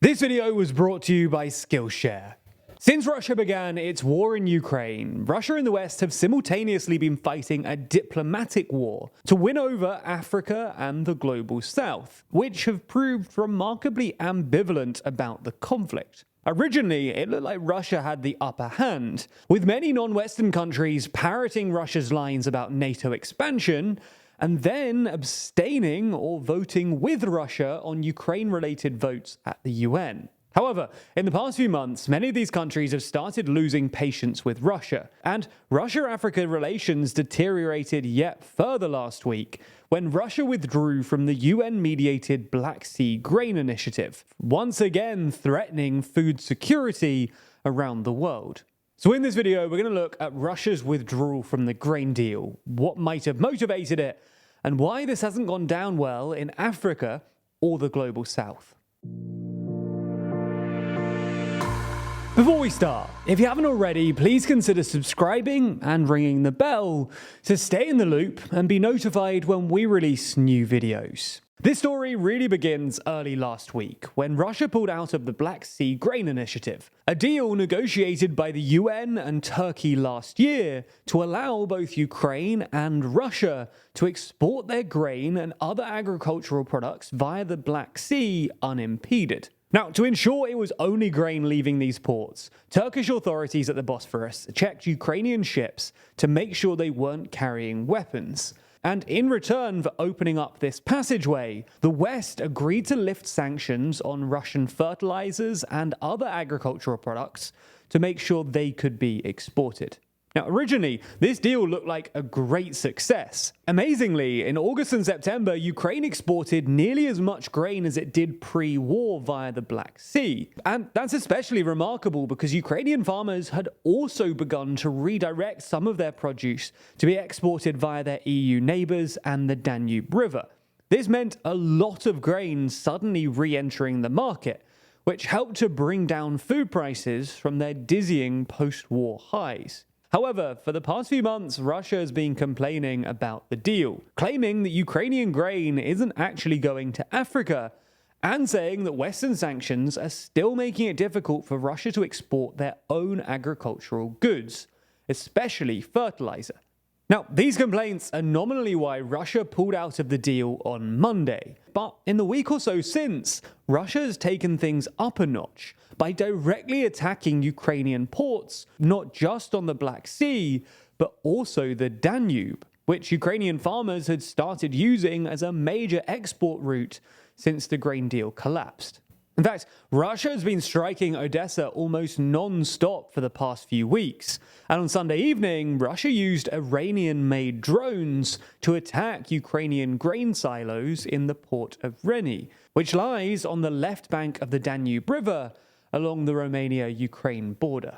This video was brought to you by Skillshare. Since Russia began its war in Ukraine, Russia and the West have simultaneously been fighting a diplomatic war to win over Africa and the global South, which have proved remarkably ambivalent about the conflict. Originally, it looked like Russia had the upper hand, with many non-Western countries parroting Russia's lines about NATO expansion, and then abstaining or voting with Russia on Ukraine-related votes at the UN. However, in the past few months, many of these countries have started losing patience with Russia, and Russia-Africa relations deteriorated yet further last week when Russia withdrew from the UN-mediated Black Sea Grain Initiative, once again threatening food security around the world. So in this video, we're going to look at Russia's withdrawal from the grain deal, what might have motivated it, and why this hasn't gone down well in Africa or the global South. Before we start, if you haven't already, please consider subscribing and ringing the bell to stay in the loop and be notified when we release new videos. This story really begins early last week, when Russia pulled out of the Black Sea Grain Initiative, a deal negotiated by the UN and Turkey last year to allow both Ukraine and Russia to export their grain and other agricultural products via the Black Sea unimpeded. Now, to ensure it was only grain leaving these ports, Turkish authorities at the Bosphorus checked Ukrainian ships to make sure they weren't carrying weapons. And in return for opening up this passageway, the West agreed to lift sanctions on Russian fertilizers and other agricultural products to make sure they could be exported. Now, originally, this deal looked like a great success. Amazingly, in August and September, Ukraine exported nearly as much grain as it did pre-war via the Black Sea. And that's especially remarkable because Ukrainian farmers had also begun to redirect some of their produce to be exported via their EU neighbors and the Danube River. This meant a lot of grain suddenly re-entering the market, which helped to bring down food prices from their dizzying post-war highs. However, for the past few months, Russia has been complaining about the deal, claiming that Ukrainian grain isn't actually going to Africa, and saying that Western sanctions are still making it difficult for Russia to export their own agricultural goods, especially fertilizer. Now, these complaints are nominally why Russia pulled out of the deal on Monday. But in the week or so since, Russia has taken things up a notch by directly attacking Ukrainian ports, not just on the Black Sea, but also the Danube, which Ukrainian farmers had started using as a major export route since the grain deal collapsed. In fact, Russia has been striking Odessa almost non-stop for the past few weeks, and on Sunday evening, Russia used Iranian-made drones to attack Ukrainian grain silos in the port of Reni, which lies on the left bank of the Danube River along the Romania-Ukraine border.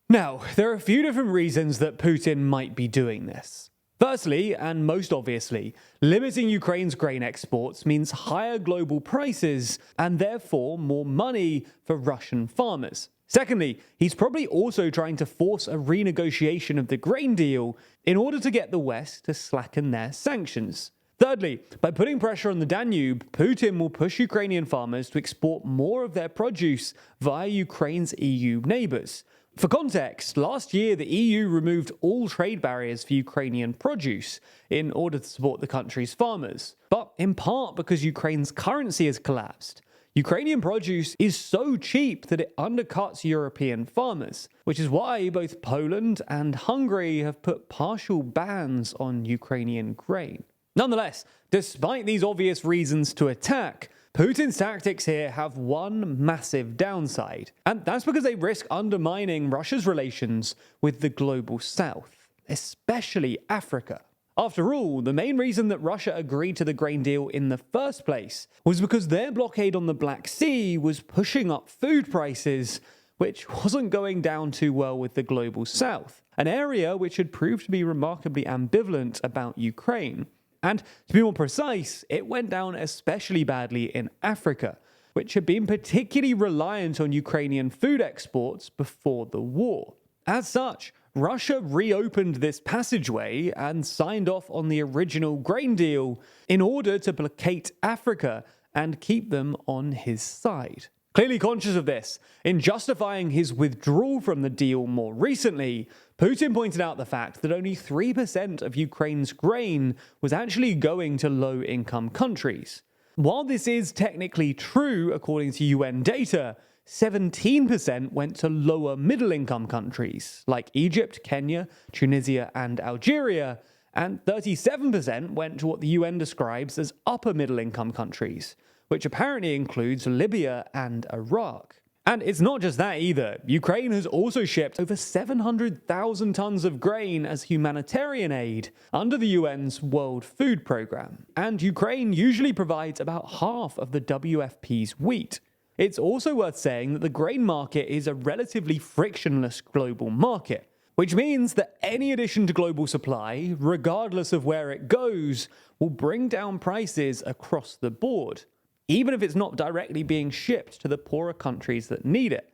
Now, there are a few different reasons that Putin might be doing this. Firstly, and most obviously, limiting Ukraine's grain exports means higher global prices and therefore more money for Russian farmers. Secondly, he's probably also trying to force a renegotiation of the grain deal in order to get the West to slacken their sanctions. Thirdly, by putting pressure on the Danube, Putin will push Ukrainian farmers to export more of their produce via Ukraine's EU neighbors. For context, last year the EU removed all trade barriers for Ukrainian produce in order to support the country's farmers. But in part because Ukraine's currency has collapsed, Ukrainian produce is so cheap that it undercuts European farmers, which is why both Poland and Hungary have put partial bans on Ukrainian grain. Nonetheless, despite these obvious reasons to attack, Putin's tactics here have one massive downside, and that's because they risk undermining Russia's relations with the global South, especially Africa. After all, the main reason that Russia agreed to the grain deal in the first place was because their blockade on the Black Sea was pushing up food prices, which wasn't going down too well with the global South, an area which had proved to be remarkably ambivalent about Ukraine. And to be more precise, it went down especially badly in Africa, which had been particularly reliant on Ukrainian food exports before the war. As such, Russia reopened this passageway and signed off on the original grain deal in order to placate Africa and keep them on his side. Clearly conscious of this, in justifying his withdrawal from the deal more recently, Putin pointed out the fact that only 3% of Ukraine's grain was actually going to low-income countries. While this is technically true according to UN data, 17% went to lower middle-income countries like Egypt, Kenya, Tunisia, and Algeria, and 37% went to what the UN describes as upper middle-income countries, which apparently includes Libya and Iraq. And it's not just that either. Ukraine has also shipped over 700,000 tons of grain as humanitarian aid under the UN's World Food Programme, and Ukraine usually provides about half of the WFP's wheat. It's also worth saying that the grain market is a relatively frictionless global market, which means that any addition to global supply, regardless of where it goes, will bring down prices across the board, even if it's not directly being shipped to the poorer countries that need it.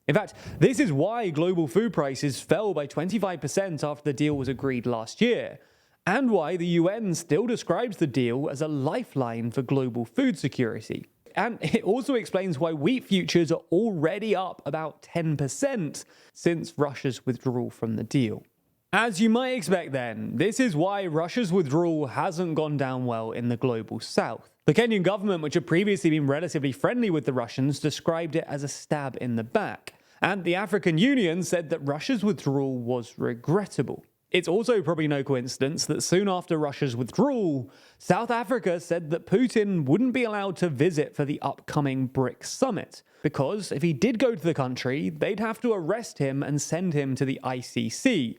In fact, this is why global food prices fell by 25% after the deal was agreed last year, and why the UN still describes the deal as a lifeline for global food security. And it also explains why wheat futures are already up about 10% since Russia's withdrawal from the deal. As you might expect then, this is why Russia's withdrawal hasn't gone down well in the global south. The Kenyan government, which had previously been relatively friendly with the Russians, described it as a stab in the back. And the African Union said that Russia's withdrawal was regrettable. It's also probably no coincidence that soon after Russia's withdrawal, South Africa said that Putin wouldn't be allowed to visit for the upcoming BRICS summit, because if he did go to the country, they'd have to arrest him and send him to the ICC,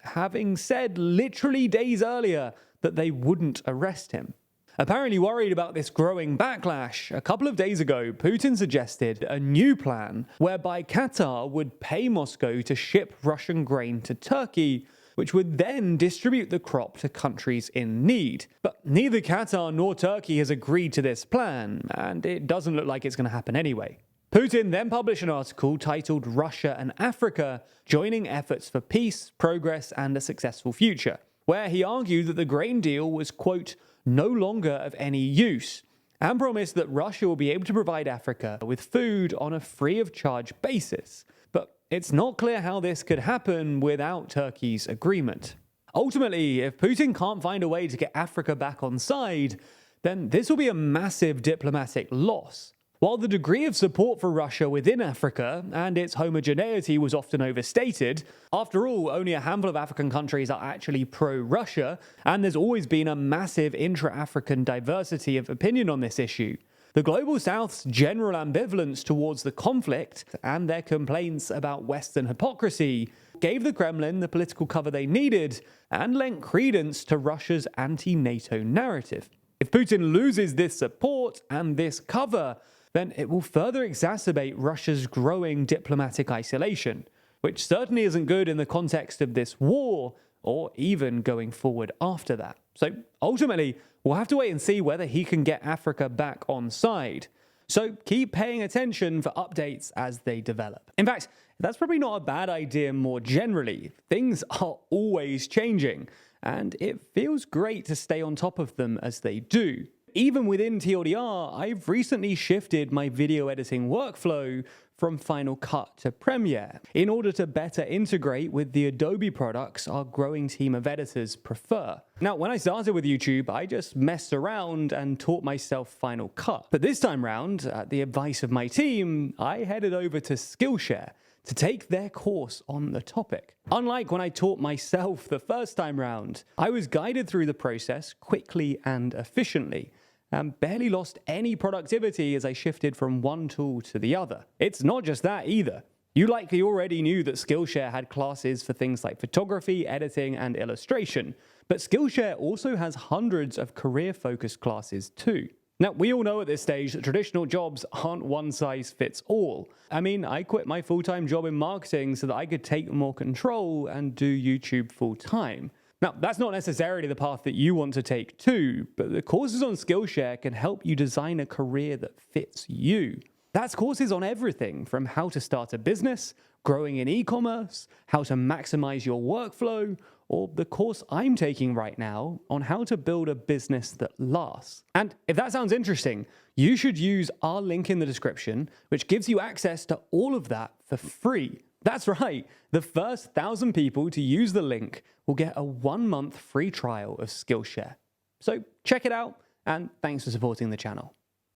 having said literally days earlier that they wouldn't arrest him. Apparently worried about this growing backlash, a couple of days ago, Putin suggested a new plan whereby Qatar would pay Moscow to ship Russian grain to Turkey, which would then distribute the crop to countries in need. But neither Qatar nor Turkey has agreed to this plan, and it doesn't look like it's going to happen anyway. Putin then published an article titled "Russia and Africa, Joining Efforts for Peace, Progress and a Successful Future," where he argued that the grain deal was, quote, no longer of any use, and promised that Russia will be able to provide Africa with food on a free-of-charge basis. But it's not clear how this could happen without Turkey's agreement. Ultimately, if Putin can't find a way to get Africa back on side, then this will be a massive diplomatic loss. While the degree of support for Russia within Africa and its homogeneity was often overstated, after all, only a handful of African countries are actually pro-Russia, and there's always been a massive intra-African diversity of opinion on this issue. The Global South's general ambivalence towards the conflict and their complaints about Western hypocrisy gave the Kremlin the political cover they needed and lent credence to Russia's anti-NATO narrative. If Putin loses this support and this cover, then it will further exacerbate Russia's growing diplomatic isolation, which certainly isn't good in the context of this war or even going forward after that. So ultimately, we'll have to wait and see whether he can get Africa back on side. So keep paying attention for updates as they develop. In fact, that's probably not a bad idea more generally. Things are always changing, and it feels great to stay on top of them as they do. Even within TLDR, I've recently shifted my video editing workflow from Final Cut to Premiere in order to better integrate with the Adobe products our growing team of editors prefer. Now, when I started with YouTube, I just messed around and taught myself Final Cut. But this time round, at the advice of my team, I headed over to Skillshare to take their course on the topic. Unlike when I taught myself the first time round, I was guided through the process quickly and efficiently, and barely lost any productivity as I shifted from one tool to the other. It's not just that either. You likely already knew that Skillshare had classes for things like photography, editing, and illustration, but Skillshare also has hundreds of career-focused classes too. Now, we all know at this stage that traditional jobs aren't one size fits all. I mean, I quit my full-time job in marketing so that I could take more control and do YouTube full-time. Now, that's not necessarily the path that you want to take too, but the courses on Skillshare can help you design a career that fits you. That's courses on everything from how to start a business, growing in e-commerce, how to maximize your workflow, or the course I'm taking right now on how to build a business that lasts. And if that sounds interesting, you should use our link in the description, which gives you access to all of that for free. That's right, the first 1,000 people to use the link will get a 1-month free trial of Skillshare. So check it out, and thanks for supporting the channel.